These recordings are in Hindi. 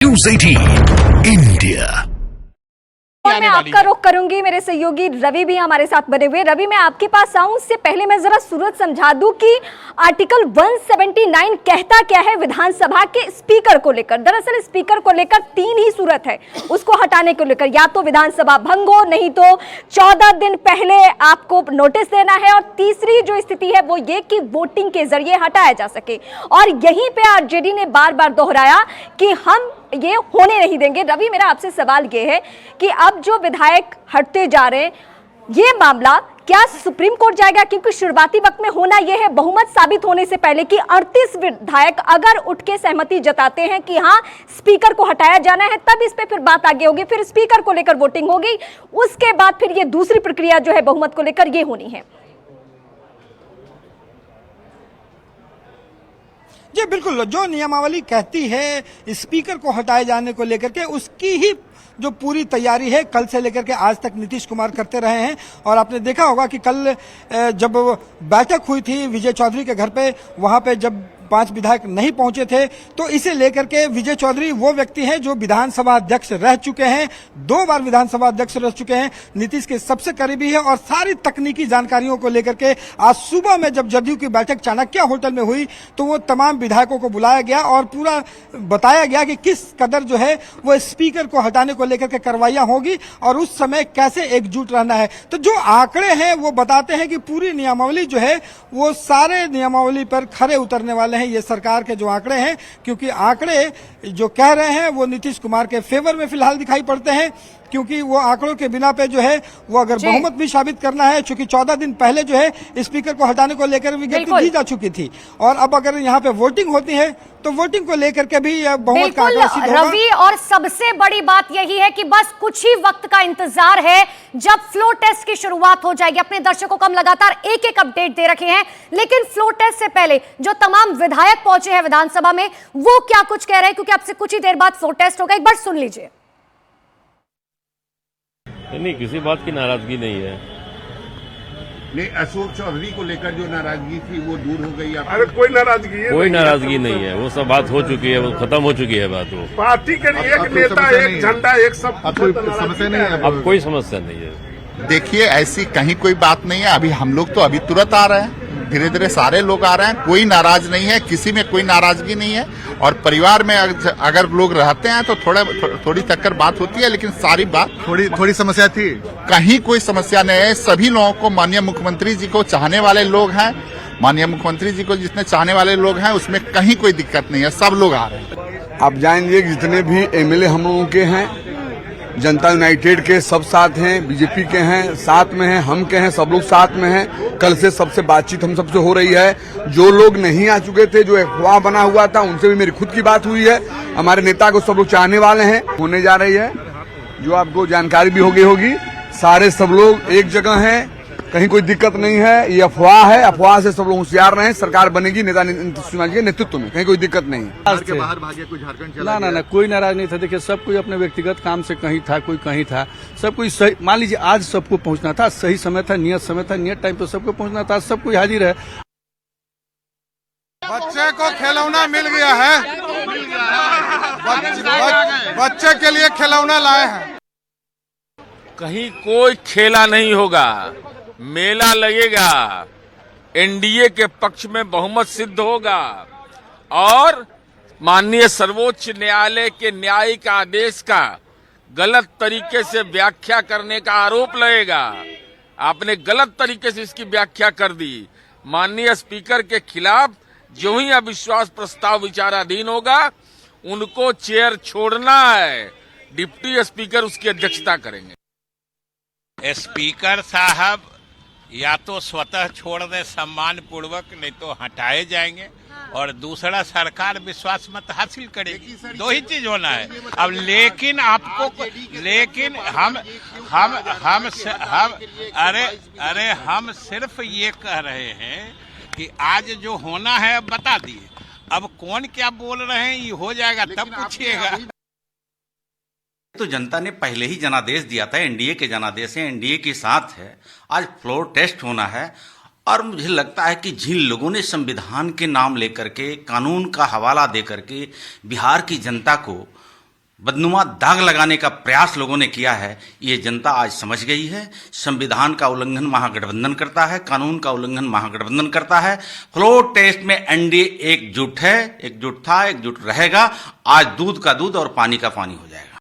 News 18 India. और मैं आपका रुख करूंगी, मेरे सहयोगी रवि भी हमारे साथ बने हुए। रवि, मैं आपके पास आऊं उससे पहले मैं जरा सूरत समझा दूं कि आर्टिकल 179 कहता क्या है विधानसभा के स्पीकर को लेकर। दरअसल स्पीकर को लेकर तीन ही सूरत है उसको हटाने को लेकर, या तो विधानसभा भंग हो, नहीं तो 14 दिन पहले आपको नोटिस देना है, और तीसरी जो स्थिति है वो ये कि वोटिंग के जरिए हटाया जा सके। और यहीं पे आरजेडी ने बार बार दोहराया कि हम ये होने नहीं देंगे। रवि, मेरा आपसे सवाल ये है कि अब जो विधायक हटते जा रहे हैं, ये मामला क्या सुप्रीम कोर्ट जाएगा? क्योंकि शुरुआती वक्त में होना यह है, बहुमत साबित होने से पहले कि 38 विधायक अगर उठ के सहमति जताते हैं कि हाँ स्पीकर को हटाया जाना है, तब इस पे फिर बात आगे होगी, फिर स्पीकर को लेकर वोटिंग होगी, उसके बाद फिर ये दूसरी प्रक्रिया जो है बहुमत को लेकर ये होनी है। जी बिल्कुल, जो नियमावली कहती है स्पीकर को हटाए जाने को लेकर के, उसकी ही जो पूरी तैयारी है कल से लेकर के आज तक नीतीश कुमार करते रहे हैं। और आपने देखा होगा कि कल जब बैठक हुई थी विजय चौधरी के घर पे, वहां पे जब 5 विधायक नहीं पहुंचे थे, तो इसे लेकर के विजय चौधरी वो व्यक्ति हैं जो विधानसभा अध्यक्ष रह चुके हैं, 2 बार विधानसभा अध्यक्ष रह चुके हैं, नीतीश के सबसे करीबी है, और सारी तकनीकी जानकारियों को लेकर के आज सुबह में जब जदयू की बैठक चाणक्य होटल में हुई तो वो तमाम विधायकों को बुलाया गया और पूरा बताया गया कि किस कदर जो है वो स्पीकर को हटाने को लेकर के कार्रवाइयां होगी और उस समय कैसे एकजुट रहना है। तो जो आंकड़े हैं वो बताते हैं कि पूरी नियमावली जो है वो सारे नियमावली पर खरे उतरने वाले हैं, ये सरकार के जो आंकड़े हैं, क्योंकि आंकड़े जो कह रहे हैं वो नीतीश कुमार के फेवर में फिलहाल दिखाई पड़ते हैं, क्योंकि वो आंकड़ों के बिना पे जो है वो अगर बहुमत भी साबित करना है, चूंकि 14 दिन पहले जो है स्पीकर को हटाने को लेकर विज्ञप्ति दी जा चुकी थी, और अब अगर यहाँ पे वोटिंग होती है तो वोटिंग को लेकर के भी बहुमत का आंकड़ा सिद्ध होगा। रवि, और सबसे बड़ी बात यही है कि बस कुछ ही वक्त का इंतजार है जब फ्लो टेस्ट की शुरुआत हो जाएगी। अपने दर्शकों को हम लगातार एक एक अपडेट दे रखे हैं, लेकिन फ्लो टेस्ट से पहले जो तमाम विधायक पहुंचे हैं विधानसभा में वो क्या कुछ कह रहे हैं, क्योंकि अब से कुछ ही देर बाद फ्लो टेस्ट होगा। एक बार सुन लीजिए। नहीं, किसी बात की नाराजगी नहीं है। नहीं, अशोक चौधरी को लेकर जो नाराजगी थी वो दूर हो गई। अरे कोई नाराजगी है? कोई नाराजगी नहीं है, वो सब बात हो चुकी है, वो खत्म हो चुकी है बात। वो पार्टी के एक नेता, एक झंडा, एक सब, कोई समस्या नहीं है। अब कोई समस्या नहीं है। देखिए, ऐसी कहीं कोई बात नहीं है। अभी हम लोग तो अभी तुरंत आ रहे हैं, धीरे धीरे सारे लोग आ रहे हैं, कोई नाराज नहीं है, किसी में कोई नाराजगी नहीं है। और परिवार में अगर लोग रहते हैं तो थोड़ी टक्कर बात होती है, लेकिन सारी बात थोड़ी समस्या थी, कहीं कोई समस्या नहीं है। सभी लोगों को, माननीय मुख्यमंत्री जी को चाहने वाले लोग हैं, माननीय मुख्यमंत्री जी को जितने चाहने वाले लोग हैं उसमें कहीं कोई दिक्कत नहीं है, सब लोग आ रहे हैं। आप जानेंगे जितने भी एमएलए हम लोगों के हैं, जनता यूनाइटेड के सब साथ हैं, बीजेपी के हैं साथ में हैं, हम के हैं, सब लोग साथ में हैं। कल से सबसे बातचीत हम सबसे हो रही है। जो लोग नहीं आ चुके थे, जो अफवाह बना हुआ था, उनसे भी मेरी खुद की बात हुई है। हमारे नेता को सब लोग चाहने वाले हैं, होने जा रही है, जो आपको जानकारी भी होगी। सारे सब लोग एक जगह हैं, कहीं कोई दिक्कत नहीं है। ये अफवाह है, अफवाह से सब लोग होशियार रहे। सरकार बनेगी नेता नीतीश कुमार के नेतृत्व में, कहीं कोई दिक्कत नहीं है। बाहर भागे, कोई झारखंड चला गया? ना, कोई नाराज नहीं था। देखिए, सब कोई अपने व्यक्तिगत काम से कहीं था, कोई कहीं था, सब कोई सही। मान लीजिए आज सबको पहुंचना था, सही समय था, नियत समय था, नियत टाइम पे सबको पहुंचना था, सब कोई हाजिर है। बच्चे को खिलौना मिल गया है, बच्चे के लिए खिलौना लाए हैं। कहीं कोई खेला नहीं होगा, मेला लगेगा, एनडीए के पक्ष में बहुमत सिद्ध होगा और माननीय सर्वोच्च न्यायालय के न्यायिक आदेश का गलत तरीके से व्याख्या करने का आरोप लगेगा। आपने गलत तरीके से इसकी व्याख्या कर दी। माननीय स्पीकर के खिलाफ जो ही अविश्वास प्रस्ताव विचाराधीन होगा उनको चेयर छोड़ना है, डिप्टी स्पीकर उसकी अध्यक्षता करेंगे। स्पीकर साहब या तो स्वतः छोड़ दे सम्मान पूर्वक, नहीं तो हटाए जाएंगे, और दूसरा सरकार विश्वास मत हासिल करेगी। दो ही चीज होना है अब। लेकिन आपको, लेकिन हम सिर्फ ये कह रहे हैं कि आज जो होना है बता दिए। अब कौन क्या बोल रहे हैं ये हो जाएगा तब पूछिएगा। तो जनता ने पहले ही जनादेश दिया था, एनडीए के जनादेश है, एनडीए के साथ है। आज फ्लोर टेस्ट होना है, और मुझे लगता है कि जिन लोगों ने संविधान के नाम लेकर के, कानून का हवाला दे करके बिहार की जनता को बदनुमा दाग लगाने का प्रयास लोगों ने किया है, ये जनता आज समझ गई है। संविधान का उल्लंघन महागठबंधन करता है, कानून का उल्लंघन महागठबंधन करता है। फ्लोर टेस्ट में एनडीए एकजुट है, एकजुट था, एकजुट रहेगा। आज दूध का दूध और पानी का पानी हो जाएगा।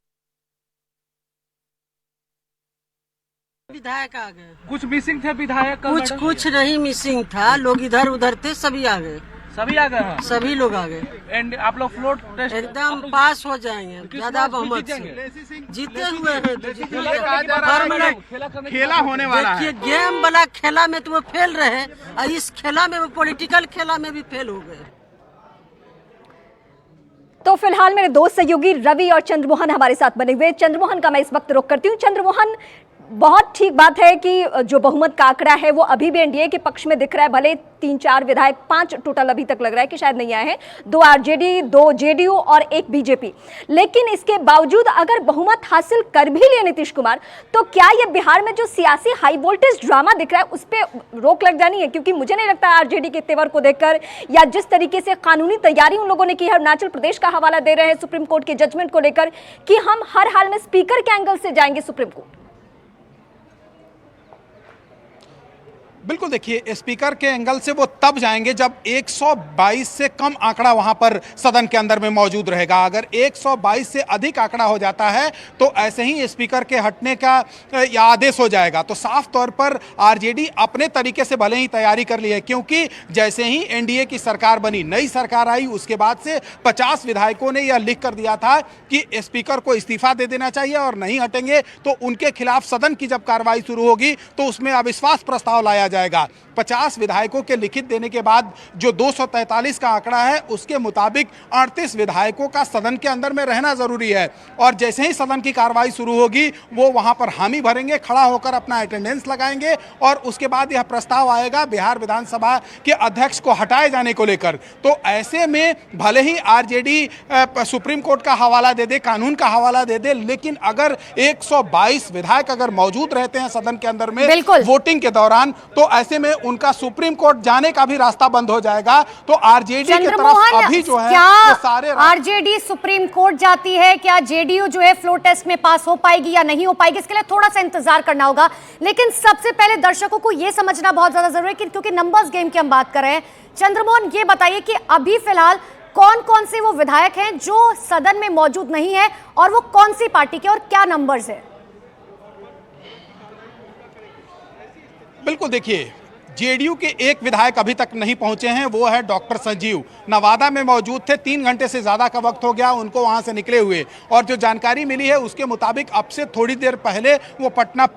विधायक आ गए, कुछ मिसिंग थे विधायक, कुछ नहीं मिसिंग था, लोग इधर उधर थे, सभी आ गए, सभी आ गए हैं, सभी लोग आ गए। एंड आप लोग फ्लोर टेस्ट एकदम पास हो जाएंगे, ज्यादा बहुमत से जीते हुए हैं। खेला होने वाला है। देखिए गेम वाला खेला में तो वो फेल रहे, और इस खेला में वो पॉलिटिकल खेला में भी फेल हो गए। तो फिलहाल मेरे दो सहयोगी रवि और चंद्रमोहन हमारे साथ बने हुए। चंद्रमोहन का मैं इस वक्त रुख करती हूँ। चंद्रमोहन, बहुत ठीक बात है कि जो बहुमत का आंकड़ा है वो अभी भी एनडीए के पक्ष में दिख रहा है। भले 3-4 विधायक, 5 टोटल अभी तक लग रहा है कि शायद नहीं आए हैं, 2 आरजेडी, 2 जेडीयू और 1 बीजेपी। लेकिन इसके बावजूद अगर बहुमत हासिल कर भी लिए नीतीश कुमार, तो क्या ये बिहार में जो सियासी हाई वोल्टेज ड्रामा दिख रहा है उस पर रोक लग जानी है? क्योंकि मुझे नहीं लगता आरजेडी के तेवर को देखकर या जिस तरीके से कानूनी तैयारी उन लोगों ने की है, अरुणाचल प्रदेश का हवाला दे रहे हैं सुप्रीम कोर्ट के जजमेंट को लेकर, कि हम हर हाल में स्पीकर के एंगल से जाएंगे सुप्रीम कोर्ट। बिल्कुल, देखिए स्पीकर के एंगल से वो तब जाएंगे जब 122 से कम आंकड़ा वहां पर सदन के अंदर में मौजूद रहेगा। अगर 122 से अधिक आंकड़ा हो जाता है तो ऐसे ही स्पीकर के हटने का आदेश हो जाएगा। तो साफ तौर पर आरजेडी अपने तरीके से भले ही तैयारी कर ली है, क्योंकि जैसे ही एनडीए की सरकार बनी, नई सरकार आई, उसके बाद से 50 विधायकों ने यह लिख कर दिया था कि स्पीकर को इस्तीफा दे देना चाहिए और नहीं हटेंगे तो उनके खिलाफ सदन की जब कार्रवाई शुरू होगी तो उसमें अविश्वास प्रस्ताव लाया जाएगा। 50 विधायकों के लिखित देने के बाद जो 243 का आंकड़ा है उसके मुताबिक 38 विधायकों का सदन के अंदर में रहना जरूरी है। और जैसे ही सदन की कार्रवाई शुरू होगी वो वहां पर हामी भरेंगे, खड़ा होकर अपना अटेंडेंस लगाएंगे और उसके बाद यह प्रस्ताव आएगा बिहार विधानसभा के अध्यक्ष को हटाए जाने को लेकर। तो ऐसे में भले ही आरजेडी सुप्रीम कोर्ट का हवाला दे दे, कानून का हवाला दे दे, लेकिन अगर 122 विधायक अगर मौजूद रहते हैं सदन के अंदर में वोटिंग के दौरान, तो ऐसे में उनका सुप्रीम कोर्ट जाने का भी रास्ता बंद हो जाएगा। तो आरजेडी की तरफ अभी जो है वो सारे आरजेडी सुप्रीम कोर्ट जाती है, क्या जेडीयू जो है फ्लोर टेस्ट में पास हो पाएगी या नहीं हो पाएगी, इसके लिए थोड़ा सा इंतजार करना होगा। लेकिन सबसे पहले दर्शकों को यह समझना बहुत ज्यादा जरूरी है क्योंकि नंबर्स गेम की हम बात कर रहे हैं। चंद्रमोहन, ये बताइए कि अभी फिलहाल कौन कौन से वो विधायक हैं जो सदन में मौजूद नहीं है और वो कौन सी पार्टी के और क्या नंबर्स है? बिल्कुल, देखिए जेडीयू के एक विधायक अभी तक नहीं पहुंचे हैं, वो है डॉक्टर संजीव। नवादा में मौजूद थे, 3 घंटे से ज्यादा का वक्त हो गया उनको वहां से निकले हुए, और जो जानकारी मिली है उसके मुताबिक अब से थोड़ी देर पहले वो पटना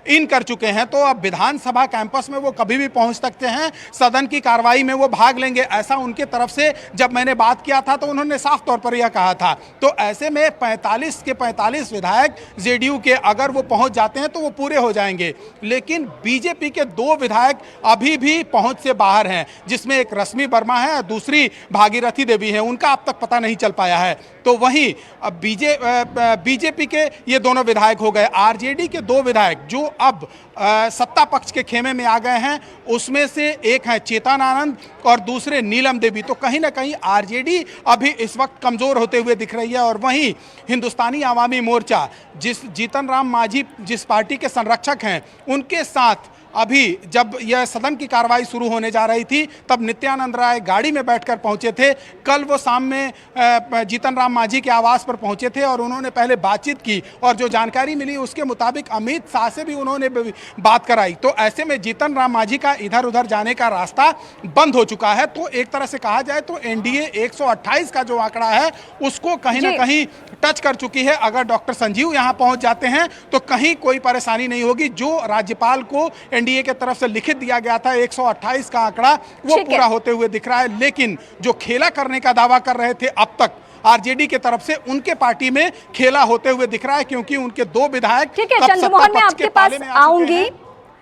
इन कर चुके हैं। तो अब विधानसभा कैंपस में वो कभी भी पहुंच सकते हैं, सदन की कार्रवाई में वो भाग लेंगे, ऐसा उनके तरफ से जब मैंने बात किया था तो उन्होंने साफ तौर पर यह कहा था। तो ऐसे में 45 के 45 विधायक जेडीयू के अगर वो पहुंच जाते हैं तो वो पूरे हो जाएंगे। लेकिन बीजेपी के 2 विधायक अभी भी पहुंच से बाहर हैं, जिसमें एक रश्मि वर्मा है, दूसरी भागीरथी देवी है, उनका अब तक पता नहीं चल पाया है। तो वहीं अब बीजेपी के ये दोनों विधायक हो गए। आरजेडी के 2 विधायक जो अब सत्ता पक्ष के खेमे में आ गए हैं, उसमें से एक है चेतन आनंद और दूसरे नीलम देवी। तो कहीं ना कहीं आरजेडी अभी इस वक्त कमजोर होते हुए दिख रही है। और वहीं हिंदुस्तानी आवामी मोर्चा, जिस जीतन राम मांझी जिस पार्टी के संरक्षक हैं, उनके साथ अभी जब यह सदन की कार्रवाई शुरू होने जा रही थी तब नित्यानंद राय गाड़ी में बैठकर पहुंचे थे। कल वो शाम में जीतन राम मांझी के आवास पर पहुंचे थे और उन्होंने पहले बातचीत की और जो जानकारी मिली उसके मुताबिक अमित शाह से भी उन्होंने बात कराई। तो ऐसे में जीतन राम मांझी का इधर उधर जाने का रास्ता बंद हो चुका है। तो एक तरह से कहा जाए तो एनडीए 128 का जो आंकड़ा है उसको कहीं ना कहीं टच कर चुकी है। अगर डॉक्टर संजीव यहां पहुंच जाते हैं तो कहीं कोई परेशानी नहीं होगी। जो राज्यपाल को एनडीए के तरफ से लिखित दिया गया था 128 का आंकड़ा, वो पूरा होते हुए दिख रहा है। लेकिन जो खेला करने का दावा कर रहे थे अब तक आरजेडी के तरफ से, उनके पार्टी में खेला होते हुए दिख रहा है, क्योंकि उनके 2 विधायक ठीक है। चंद्रमोहन, मैं आपके पास आऊंगी,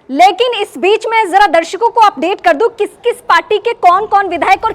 लेकिन इस बीच में जरा दर्शकों को अपडेट कर दूं किस किस पार्टी के कौन कौन विधायक और